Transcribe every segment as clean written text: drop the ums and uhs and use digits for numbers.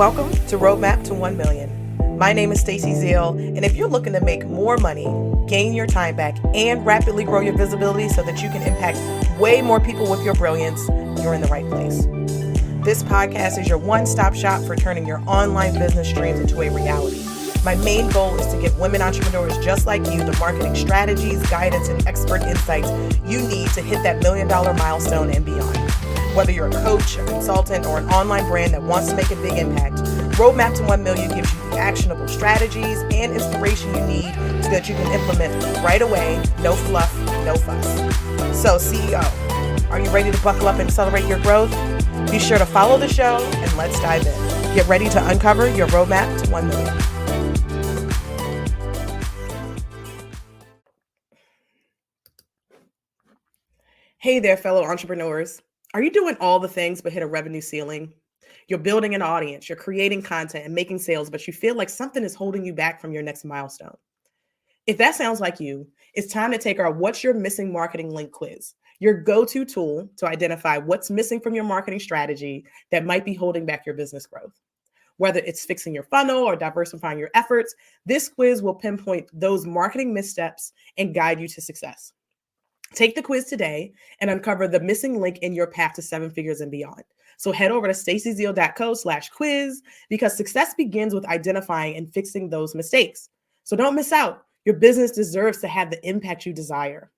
Welcome to Roadmap to 1 Million. My name is Stacey Zeal, and if you're looking to make more money, gain your time back, and rapidly grow your visibility so that you can impact way more people with your brilliance, you're in the right place. This podcast is your one-stop shop for turning your online business dreams into a reality. My main goal is to give women entrepreneurs just like you the marketing strategies, guidance, and expert insights you need to hit that $1 million milestone and beyond. Whether you're a coach, a consultant, or an online brand that wants to make a big impact, Roadmap to 1 Million gives you the actionable strategies and inspiration you need so that you can implement right away, no fluff, no fuss. So CEO, are you ready to buckle up and accelerate your growth? Be sure to follow the show and let's dive in. Get ready to uncover your Roadmap to 1 Million. Hey there, fellow entrepreneurs. Are you doing all the things but hit a revenue ceiling? You're building an audience, you're creating content and making sales, but you feel like something is holding you back from your next milestone. If that sounds like you, it's time to take our What's Your Missing Marketing Link quiz, your go-to tool to identify what's missing from your marketing strategy that might be holding back your business growth. Whether it's fixing your funnel or diversifying your efforts, this quiz will pinpoint those marketing missteps and guide you to success. Take the quiz today and uncover the missing link in your path to 7 figures and beyond. So head over to staceyzeal.co/quiz because success begins with identifying and fixing those mistakes. So don't miss out. Your business deserves to have the impact you desire.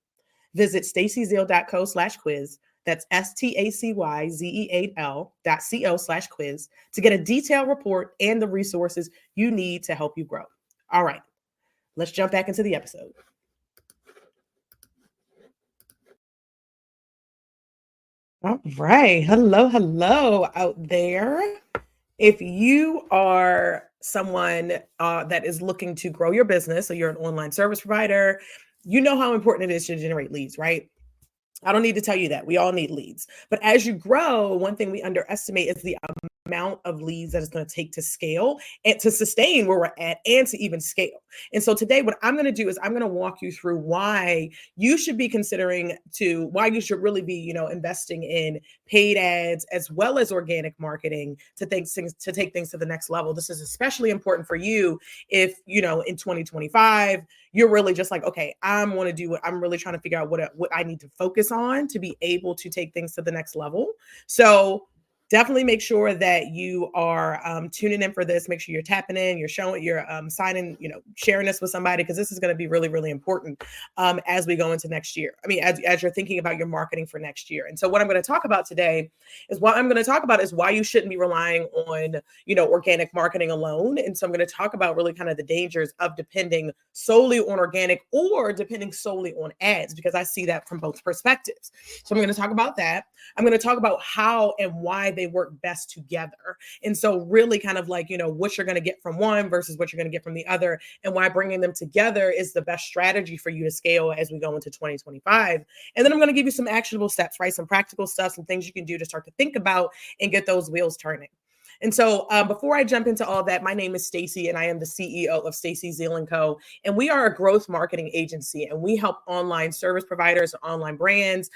Visit staceyzeal.co/quiz. That's STACYZEAL.co/quiz to get a detailed report and the resources you need to help you grow. All right, let's jump back into the episode. All right. Hello out there. If you are someone that is looking to grow your business, so you're an online service provider, you know how important it is to generate leads, right? I don't need to tell you that. We all need leads. But as you grow, one thing we underestimate is the amount of leads that it's going to take to scale and to sustain where we're at and to even scale. And so today, what I'm going to do is I'm going to walk you through why you should be why you should really be, investing in paid ads as well as organic marketing to take things to the next level. This is especially important for you if, in 2025, you're really just like, okay, I'm really trying to figure out what I need to focus on to be able to take things to the next level. So definitely make sure that you are tuning in for this. Make sure you're tapping in, you're signing, sharing this with somebody, because this is going to be really, really important as we go into next year. I mean, as you're thinking about your marketing for next year. And so what I'm going to talk about today is why you shouldn't be relying on, organic marketing alone. And so I'm going to talk about really kind of the dangers of depending solely on organic or depending solely on ads, because I see that from both perspectives. So I'm going to talk about that. I'm going to talk about how and why they work best together. And so really kind of like, what you're going to get from one versus what you're going to get from the other, and why bringing them together is the best strategy for you to scale as we go into 2025. And then I'm going to give you some actionable steps, right? Some practical stuff, some things you can do to start to think about and get those wheels turning. And so before I jump into all that, my name is Stacey and I am the CEO of Stacey Zeal & Co. And we are a growth marketing agency, and we help online service providers, online brands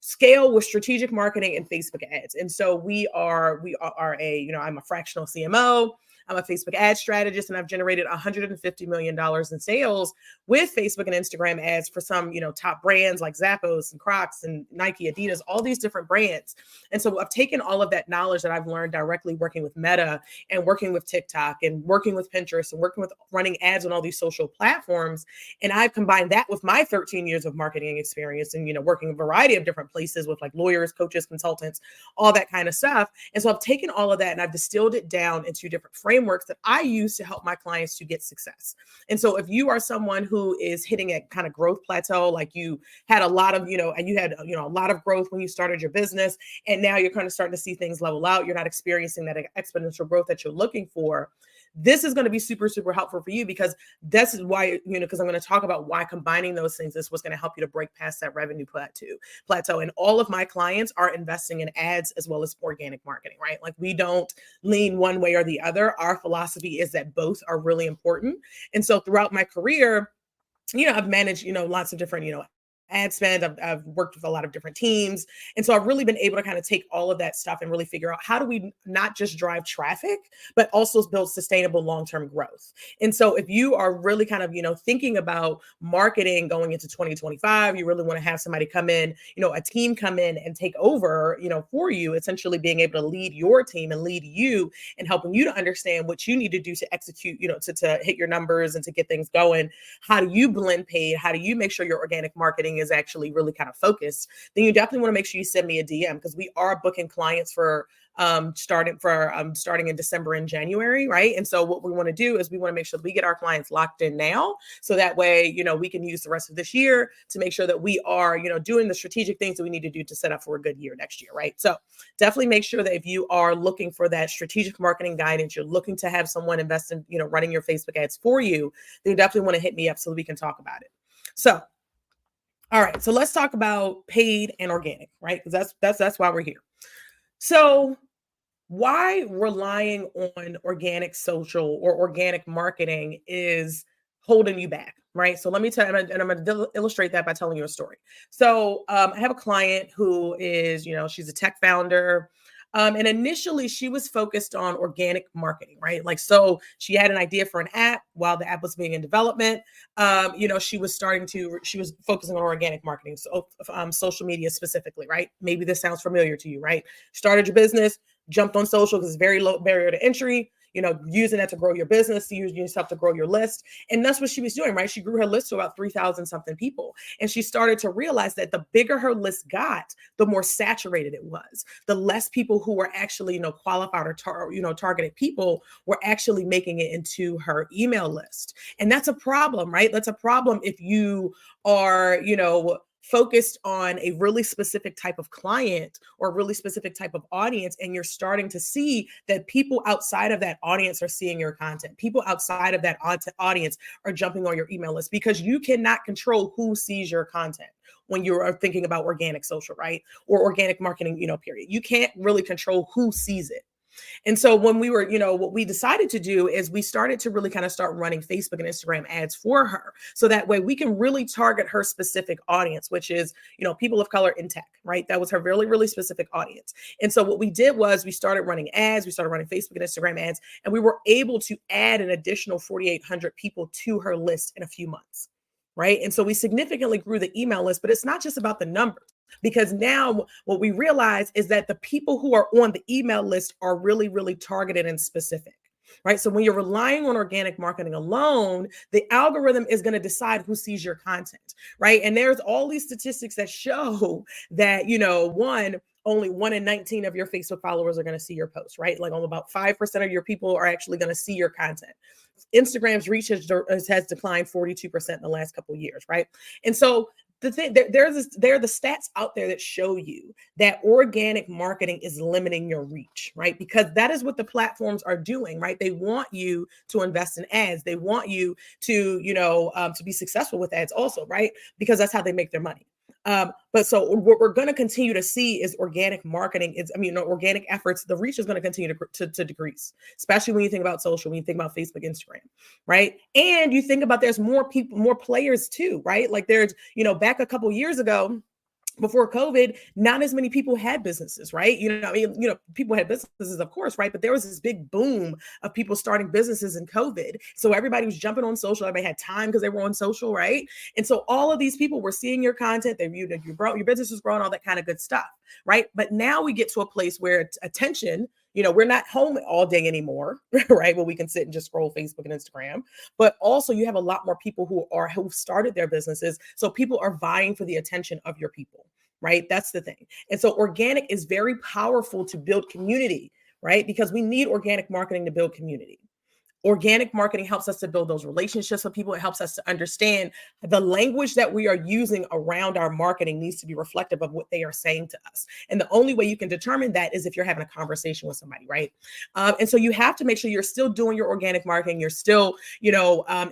scale with strategic marketing and Facebook ads. And so we are I'm a fractional CMO. I'm a Facebook ad strategist, and I've generated $150 million in sales with Facebook and Instagram ads for some, top brands like Zappos and Crocs and Nike, Adidas, all these different brands. And so I've taken all of that knowledge that I've learned directly working with Meta and working with TikTok and working with Pinterest and working with running ads on all these social platforms. And I've combined that with my 13 years of marketing experience and, working a variety of different places with like lawyers, coaches, consultants, all that kind of stuff. And so I've taken all of that and I've distilled it down into different frameworks that I use to help my clients to get success. And so if you are someone who is hitting a kind of growth plateau, like you had a lot of, and you had, a lot of growth when you started your business, and now you're kind of starting to see things level out, you're not experiencing that exponential growth that you're looking for, this is going to be super, super helpful for you, because this is why, because I'm going to talk about why combining those things is what's going to help you to break past that revenue plateau. And all of my clients are investing in ads as well as organic marketing, right? Like we don't lean one way or the other. Our philosophy is that both are really important. And so throughout my career, I've managed, lots of different, ad spend. I've worked with a lot of different teams. And so I've really been able to kind of take all of that stuff and really figure out how do we not just drive traffic, but also build sustainable long-term growth. And so if you are really kind of, thinking about marketing going into 2025, you really want to have somebody come in, a team come in and take over, for you, essentially being able to lead your team and lead you and helping you to understand what you need to do to execute, to hit your numbers and to get things going. How do you blend paid? How do you make sure your organic marketing is actually really kind of focused? Then you definitely want to make sure you send me a DM, because we are booking clients for starting in December and January, right? And so what we want to do is we want to make sure that we get our clients locked in now, so that way, we can use the rest of this year to make sure that we are, doing the strategic things that we need to do to set up for a good year next year, right? So definitely make sure that if you are looking for that strategic marketing guidance, you're looking to have someone invest in, running your Facebook ads for you, then you definitely want to hit me up so that we can talk about it. So, all right, so let's talk about paid and organic, right? Because that's why we're here. So why relying on organic social or organic marketing is holding you back, right? So let me tell you, and I'm going to illustrate that by telling you a story. So I have a client who is, she's a tech founder. And initially she was focused on organic marketing, right? Like, so she had an idea for an app while the app was being in development. She was focusing on organic marketing. So social media specifically, right? Maybe this sounds familiar to you, right? Started your business, jumped on social because it's very low barrier to entry, using that to grow your business, using yourself to grow your list. And that's what she was doing, right? She grew her list to about 3,000 something people. And she started to realize that the bigger her list got, the more saturated it was. The less people who were actually, qualified or targeted people were actually making it into her email list. And that's a problem, right? That's a problem if you are, focused on a really specific type of client or a really specific type of audience, and you're starting to see that people outside of that audience are seeing your content. People outside of that audience are jumping on your email list, because you cannot control who sees your content when you are thinking about organic social, right? Or organic marketing, period. You can't really control who sees it. And so when we were, what we decided to do is we started to really kind of start running Facebook and Instagram ads for her. So that way we can really target her specific audience, which is, people of color in tech, right? That was her really, really specific audience. And so what we did was we started running ads, we started running Facebook and Instagram ads, and we were able to add an additional 4,800 people to her list in a few months. Right. And so we significantly grew the email list, but it's not just about the numbers, because now what we realize is that the people who are on the email list are really, really targeted and specific. Right. So when you're relying on organic marketing alone, the algorithm is going to decide who sees your content. Right. And there's all these statistics that show that, only 1 in 19 of your Facebook followers are going to see your post, right? Like only about 5% of your people are actually going to see your content. Instagram's reach has declined 42% in the last couple of years, right? And so the thing, there are the stats out there that show you that organic marketing is limiting your reach, right? Because that is what the platforms are doing, right? They want you to invest in ads. They want you to, to be successful with ads also, right? Because that's how they make their money. But so what we're going to continue to see is organic marketing organic efforts. The reach is going to continue to decrease, especially when you think about social, when you think about Facebook, Instagram, right? And you think about there's more people, more players too, right? Like there's, back a couple years ago, before COVID, not as many people had businesses, right? People had businesses, of course, right? But there was this big boom of people starting businesses in COVID. So everybody was jumping on social. Everybody had time because they were on social, right? And so all of these people were seeing your content. They viewed that your business was growing, all that kind of good stuff, right? But now we get to a place where attention, we're not home all day anymore, right? Where we can sit and just scroll Facebook and Instagram. But also you have a lot more people who've started their businesses. So people are vying for the attention of your people, right? That's the thing. And so organic is very powerful to build community, right? Because we need organic marketing to build community. Organic marketing helps us to build those relationships with people. It helps us to understand the language that we are using around our marketing needs to be reflective of what they are saying to us. And the only way you can determine that is if you're having a conversation with somebody, right? And so you have to make sure you're still doing your organic marketing. You're still,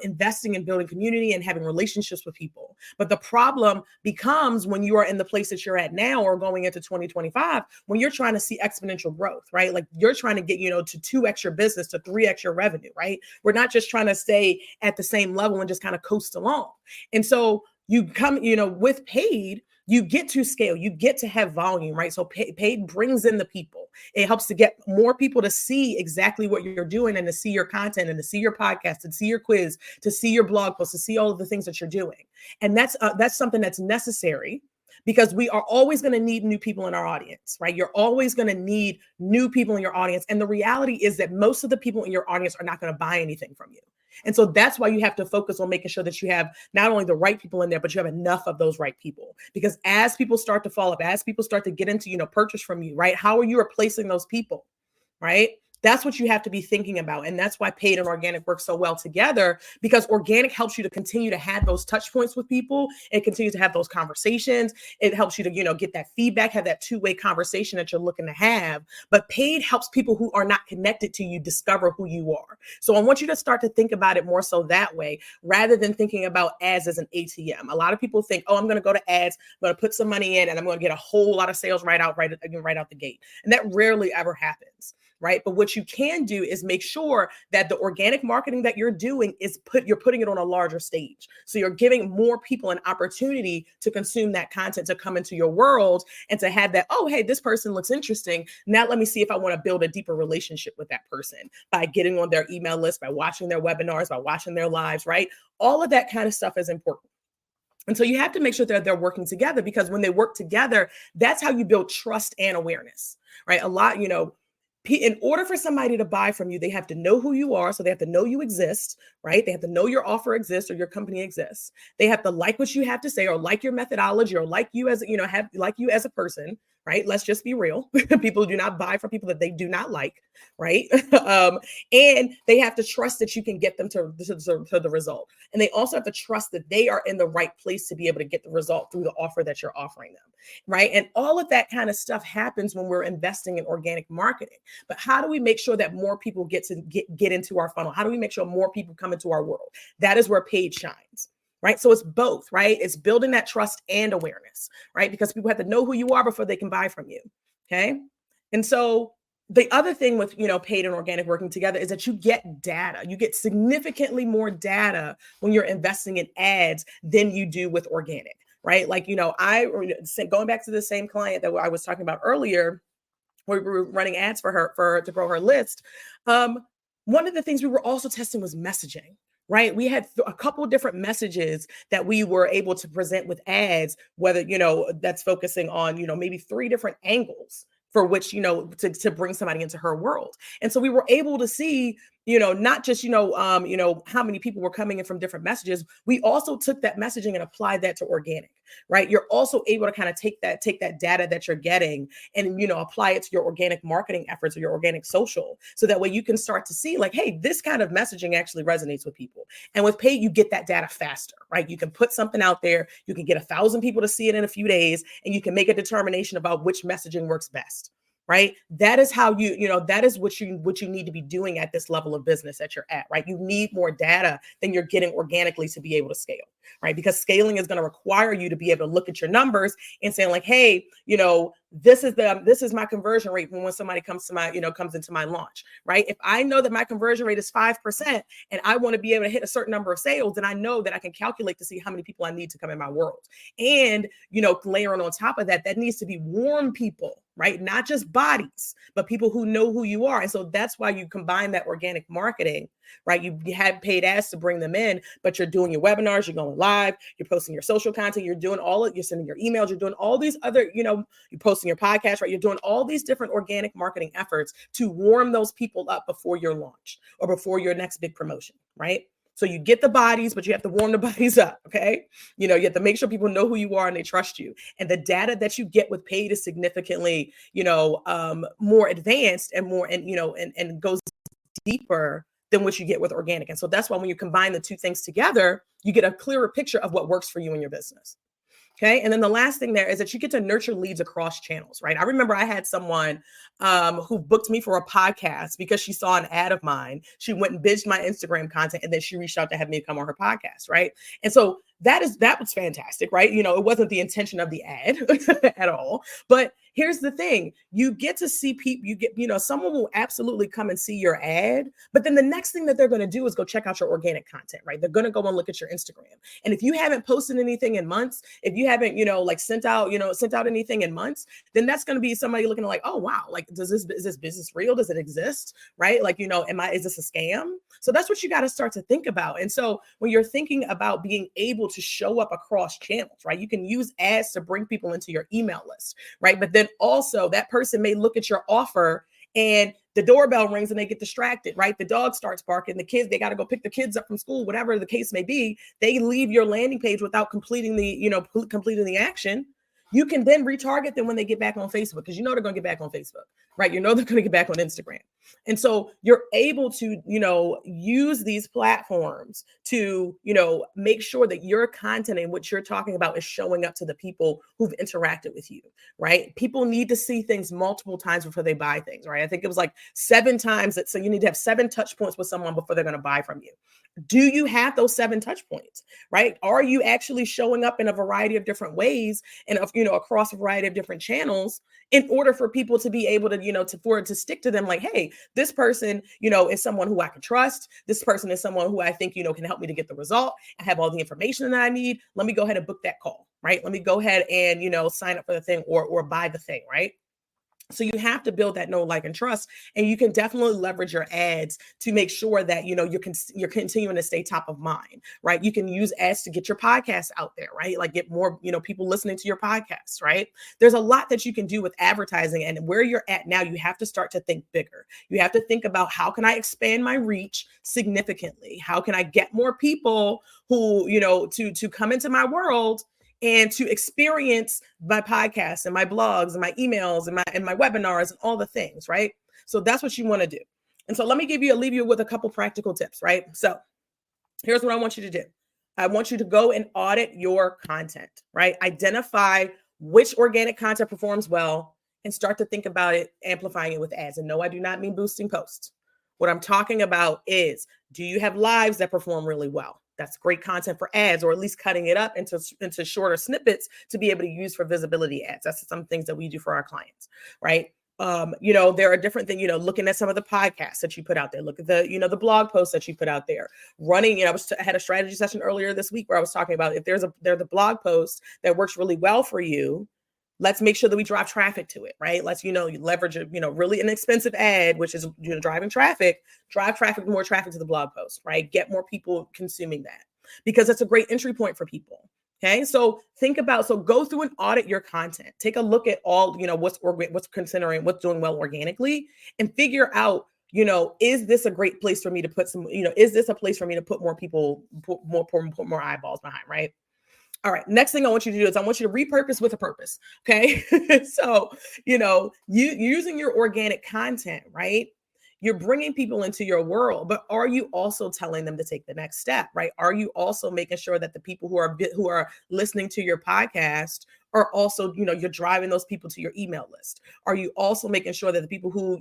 investing in building community and having relationships with people. But the problem becomes when you are in the place that you're at now or going into 2025, when you're trying to see exponential growth, right? Like you're trying to get, to 2x your business, to 3x your revenue, right? We're not just trying to stay at the same level and just kind of coast along. And so you come, with paid, you get to scale, you get to have volume, right? So paid brings in the people. It helps to get more people to see exactly what you're doing and to see your content and to see your podcast, to see your quiz, to see your blog posts, to see all of the things that you're doing. And that's something that's necessary, because we are always going to need new people in our audience, right? You're always going to need new people in your audience. And the reality is that most of the people in your audience are not going to buy anything from you. And so that's why you have to focus on making sure that you have not only the right people in there, but you have enough of those right people. Because as people start to follow up, as people start to get into, purchase from you, right? How are you replacing those people, right? That's what you have to be thinking about. And that's why paid and organic work so well together, because organic helps you to continue to have those touch points with people and continue to have those conversations. It helps you to, get that feedback, have that two-way conversation that you're looking to have. But paid helps people who are not connected to you discover who you are. So I want you to start to think about it more so that way, rather than thinking about ads as an ATM. A lot of people think, oh, I'm going to go to ads, I'm going to put some money in, and I'm going to get a whole lot of sales right out the gate. And that rarely ever happens. Right. But what you can do is make sure that the organic marketing that you're doing is you're putting it on a larger stage. So you're giving more people an opportunity to consume that content, to come into your world and to have that, oh, hey, this person looks interesting. Now let me see if I want to build a deeper relationship with that person by getting on their email list, by watching their webinars, by watching their lives. Right. All of that kind of stuff is important. And so you have to make sure that they're working together, because when they work together, that's how you build trust and awareness. Right. A lot, in order for somebody to buy from you, they have to know who you are. So they have to know you exist, right? They have to know your offer exists or your company exists. They have to like what you have to say, or like your methodology, or like you as, like you as a person, right? Let's just be real. People do not buy from people that they do not like, right? And they have to trust that you can get them to the result. And they also have to trust that they are in the right place to be able to get the result through the offer that you're offering them, right? And all of that kind of stuff happens when we're investing in organic marketing. But how do we make sure that more people get into our funnel? How do we make sure more people come into our world? That is where paid shines. Right. So it's both, right? It's building that trust and awareness, right? Because people have to know who you are before they can buy from you. Okay. And so the other thing with, paid and organic working together is that you get data. You get significantly more data when you're investing in ads than you do with organic, right? Like, going back to the same client that I was talking about earlier, where we were running ads for her to grow her list. One of the things we were also testing was messaging. Right. We had a couple of different messages that we were able to present with ads, whether, that's focusing on, maybe 3 different angles for which, to bring somebody into her world. And so we were able to see, not just, how many people were coming in from different messages. We also took that messaging and applied that to organic, right? You're also able to kind of take that data that you're getting and, apply it to your organic marketing efforts or your organic social. So that way you can start to see like, hey, this kind of messaging actually resonates with people. And with paid, you get that data faster, right? You can put something out there, you can get 1,000 people to see it in a few days, and you can make a determination about which messaging works best. Right. That is how that is what you need to be doing at this level of business that you're at. Right. You need more data than you're getting organically to be able to scale. Right. Because scaling is going to require you to be able to look at your numbers and say like, hey, this is my conversion rate when somebody comes into my launch. Right. If I know that my conversion rate is 5% and I want to be able to hit a certain number of sales, then I know that I can calculate to see how many people I need to come in my world. And, layering on top of that, that needs to be warm people. Right? Not just bodies, but people who know who you are. And so that's why you combine that organic marketing, right? You have paid ads to bring them in, but you're doing your webinars, you're going live, you're posting your social content, you're sending your emails, you're doing all these other, you're posting your podcast, right? You're doing all these different organic marketing efforts to warm those people up before your launch or before your next big promotion, right? So you get the bodies, but you have to warm the bodies up, okay? You have to make sure people know who you are and they trust you. And the data that you get with paid is significantly, more advanced and more, and goes deeper than what you get with organic. And so that's why when you combine the two things together, you get a clearer picture of what works for you in your business. Okay. And then the last thing there is that you get to nurture leads across channels, right? I remember I had someone who booked me for a podcast because she saw an ad of mine. She went and binged my Instagram content, and then she reached out to have me come on her podcast, right? And so that was fantastic, right? It wasn't the intention of the ad at all, but here's the thing. You get to see people, someone will absolutely come and see your ad, but then the next thing that they're going to do is go check out your organic content, right? They're going to go and look at your Instagram. And if you haven't posted anything in months, if you haven't, like sent out anything in months, then that's going to be somebody looking like, oh, wow, like, is this business real? Does it exist? Right? Like, is this a scam? So that's what you got to start to think about. And so when you're thinking about being able to show up across channels, right, you can use ads to bring people into your email list, right? But then also that person may look at your offer and the doorbell rings and they get distracted, right? The dog starts barking, the kids, they got to go pick the kids up from school, whatever the case may be. They leave your landing page without completing the action. You can then retarget them when they get back on Facebook, because they're going to get back on Facebook, right? They're going to get back on Instagram. And so you're able to, use these platforms to, make sure that your content and what you're talking about is showing up to the people who've interacted with you, right? People need to see things multiple times before they buy things, right? I think it was like 7 times so you need to have 7 touch points with someone before they're going to buy from you. Do you have those 7 touch points, right? Are you actually showing up in a variety of different ways and, across a variety of different channels in order for people to be able to, for it to stick to them like, hey, this person, is someone who I can trust. This person is someone who I think, can help me to get the result. I have all the information that I need. Let me go ahead and book that call, right? Let me go ahead and, sign up for the thing or buy the thing, right? So you have to build that know, like, and trust, and you can definitely leverage your ads to make sure that you're continuing to stay top of mind, right? You can use ads to get your podcast out there, right? Like get more people listening to your podcast, right? There's a lot that you can do with advertising, and where you're at now, you have to start to think bigger. You have to think about, how can I expand my reach significantly? How can I get more people who to come into my world and to experience my podcasts and my blogs and my emails and my webinars and all the things, right? So that's what you want to do. And so let me leave you with a couple practical tips, right? So here's what I want you to do. I want you to go and audit your content, right? Identify which organic content performs well and start to think about it, amplifying it with ads. And no, I do not mean boosting posts. What I'm talking about is, do you have lives that perform really well? That's great content for ads, or at least cutting it up into shorter snippets to be able to use for visibility ads. That's some things that we do for our clients, right? There are different things, looking at some of the podcasts that you put out there, look at the blog posts that you put out there, running, I had a strategy session earlier this week where I was talking about, if there's a blog post that works really well for you, let's make sure that we drive traffic to it, right? Let's, leverage a, really inexpensive ad, which is, driving traffic, more traffic to the blog post, right? Get more people consuming that, because it's a great entry point for people. Okay. So go through and audit your content. Take a look at all, what's doing well organically, and figure out, is this a great place for me to put some, is this a place for me to put more people, put more eyeballs behind, right? All right. Next thing I want you to do is I want you to repurpose with a purpose. Okay. So, you using your organic content, right? You're bringing people into your world, but are you also telling them to take the next step, right? Are you also making sure that the people who are listening to your podcast are also, you're driving those people to your email list? Are you also making sure that the people who,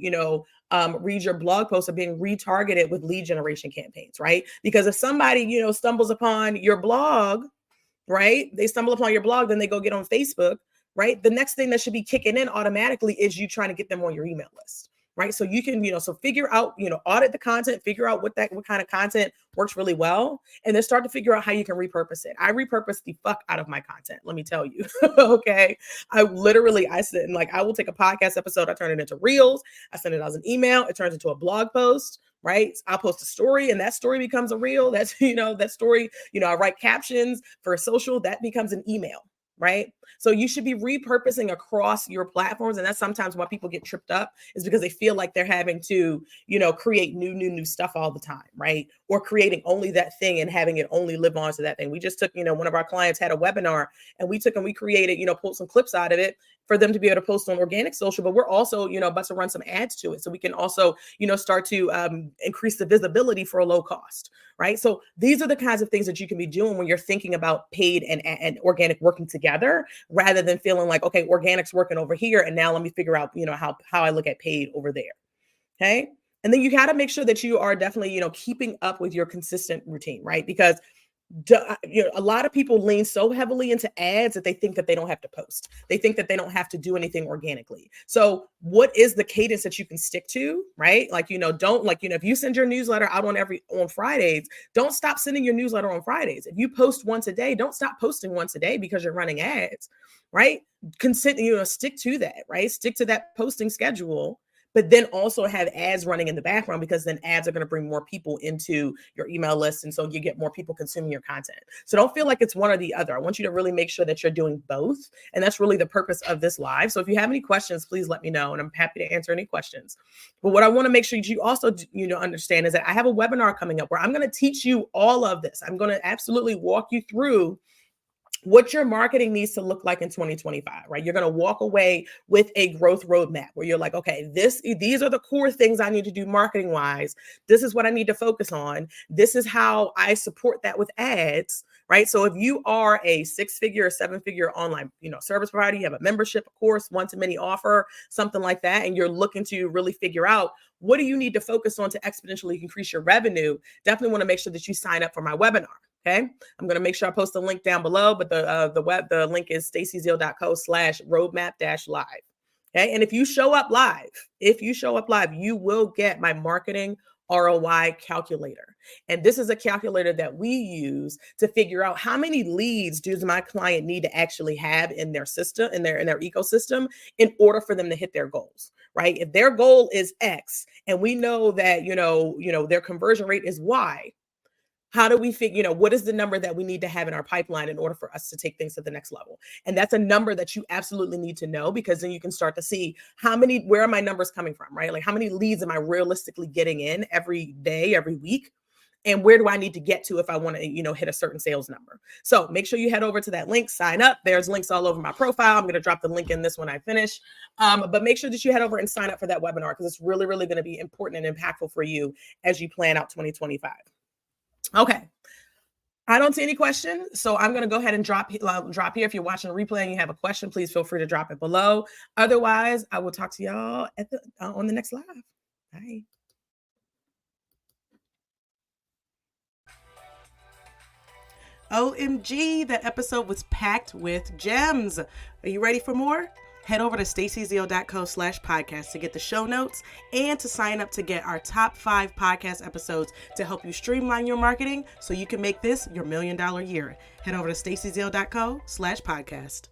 read your blog posts are being retargeted with lead generation campaigns, right? Because if somebody, stumbles upon your blog, right? They stumble upon your blog, then they go get on Facebook, right? The next thing that should be kicking in automatically is you trying to get them on your email list, right? So you can, so figure out, audit the content, figure out what kind of content works really well, and then start to figure out how you can repurpose it. I repurpose the fuck out of my content, let me tell you. Okay. I sit and I will take a podcast episode, I turn it into reels, I send it as an email, it turns into a blog post, right? I'll post a story and that story becomes a reel. That's, that story, I write captions for social, that becomes an email, right? So you should be repurposing across your platforms. And that's sometimes why people get tripped up, is because they feel like they're having to, create new stuff all the time, right? Or creating only that thing and having it only live on to that thing. We just took, one of our clients had a webinar, and we created, pulled some clips out of it for them to be able to post on organic social, but we're also, about to run some ads to it. So we can also, start to increase the visibility for a low cost, right? So these are the kinds of things that you can be doing when you're thinking about paid and organic working together, rather than feeling like, okay, organic's working over here, and now let me figure out, how I look at paid over there. Okay. And then you got to make sure that you are definitely, keeping up with your consistent routine, right? Because A lot of people lean so heavily into ads that they think that they don't have to post. They think that they don't have to do anything organically. So what is the cadence that you can stick to, right? Like, don't like, if you send your newsletter out on Fridays, don't stop sending your newsletter on Fridays. If you post once a day, don't stop posting once a day because you're running ads, right? Stick to that, right? Stick to that posting schedule, but then also have ads running in the background, because then ads are going to bring more people into your email list. And so you get more people consuming your content. So don't feel like it's one or the other. I want you to really make sure that you're doing both. And that's really the purpose of this live. So if you have any questions, please let me know. And I'm happy to answer any questions. But what I want to make sure you also, understand is that I have a webinar coming up where I'm going to teach you all of this. I'm going to absolutely walk you through what your marketing needs to look like in 2025, right? You're going to walk away with a growth roadmap where you're like, okay, these are the core things I need to do marketing wise. This is what I need to focus on. This is how I support that with ads, right? So if you are a 6-figure or 7-figure online, service provider, you have a membership, of course, one-to-many offer, something like that, and you're looking to really figure out what do you need to focus on to exponentially increase your revenue, definitely want to make sure that you sign up for my webinar. Okay, I'm going to make sure I post the link down below, but the link is stacyzeal.co/roadmap-live. Okay, and if you show up live, you will get my marketing ROI calculator. And this is a calculator that we use to figure out how many leads does my client need to actually have in their system, in their ecosystem, in order for them to hit their goals, right? If their goal is X and we know that, their conversion rate is Y, how do we figure, what is the number that we need to have in our pipeline in order for us to take things to the next level? And that's a number that you absolutely need to know, because then you can start to see where are my numbers coming from, right? Like how many leads am I realistically getting in every day, every week? And where do I need to get to if I want to, hit a certain sales number? So make sure you head over to that link, sign up. There's links all over my profile. I'm going to drop the link in this when I finish. But make sure that you head over and sign up for that webinar, because it's really, really going to be important and impactful for you as you plan out 2025. Okay. I don't see any questions, so I'm going to go ahead and drop here. If you're watching a replay and you have a question, please feel free to drop it below. Otherwise, I will talk to y'all on the next live. Bye. OMG, that episode was packed with gems. Are you ready for more? Head over to stacyzeal.co/podcast to get the show notes and to sign up to get our top 5 podcast episodes to help you streamline your marketing so you can make this your $1 million year. Head over to stacyzeal.co/podcast.